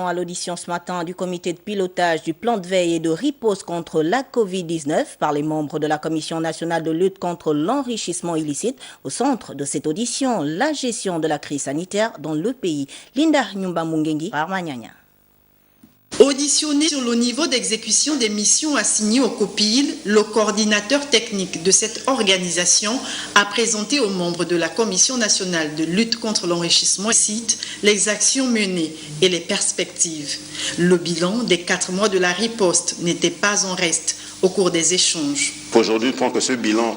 À l'audition ce matin du comité de pilotage du plan de veille et de riposte contre la Covid-19 par les membres de la Commission nationale de lutte contre l'enrichissement illicite. Au centre de cette audition, la gestion de la crise sanitaire dans le pays. Linda Nyumba Mungengi, Parmanyanya. Auditionné sur le niveau d'exécution des missions assignées au COPIL, le coordinateur technique de cette organisation a présenté aux membres de la Commission nationale de lutte contre l'enrichissement illicite les actions menées et les perspectives. Le bilan des 4 mois de la riposte n'était pas en reste au cours des échanges. Aujourd'hui, je pense que ce bilan,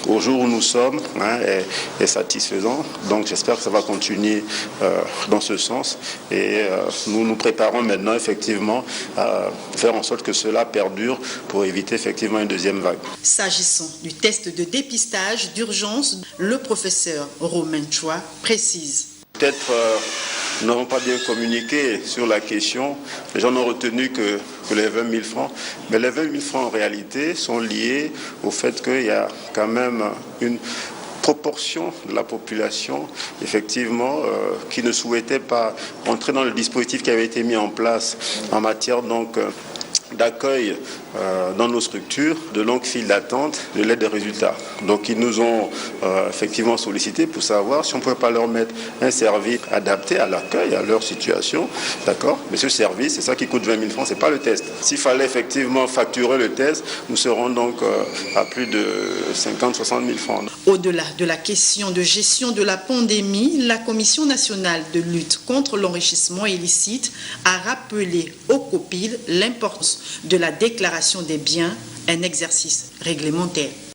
au jour où nous sommes, est satisfaisant. Donc j'espère que ça va continuer dans ce sens. Et nous nous préparons maintenant effectivement à faire en sorte que cela perdure pour éviter effectivement une deuxième vague. S'agissant du test de dépistage d'urgence, le professeur Romain Chua précise. Peut-être nous n'avons pas bien communiqué sur la question. Les gens n'ont retenu que les 20 000 francs. Mais les 20 000 francs en réalité sont liés au fait qu'il y a quand même une proportion de la population, effectivement, qui ne souhaitait pas entrer dans le dispositif qui avait été mis en place en matière donc d'accueil dans nos structures, de longues files d'attente, de l'aide des résultats. Donc ils nous ont effectivement sollicité pour savoir si on ne pouvait pas leur mettre un service adapté à l'accueil, à leur situation, d'accord? Mais ce service, c'est ça qui coûte 20 000 francs, c'est pas le test. S'il fallait effectivement facturer le test, nous serons donc à plus de 50-60 000 francs. Au-delà de la question de gestion de la pandémie, la Commission nationale de lutte contre l'enrichissement illicite a rappelé au COPIL l'importance de la déclaration des biens, un exercice réglementaire.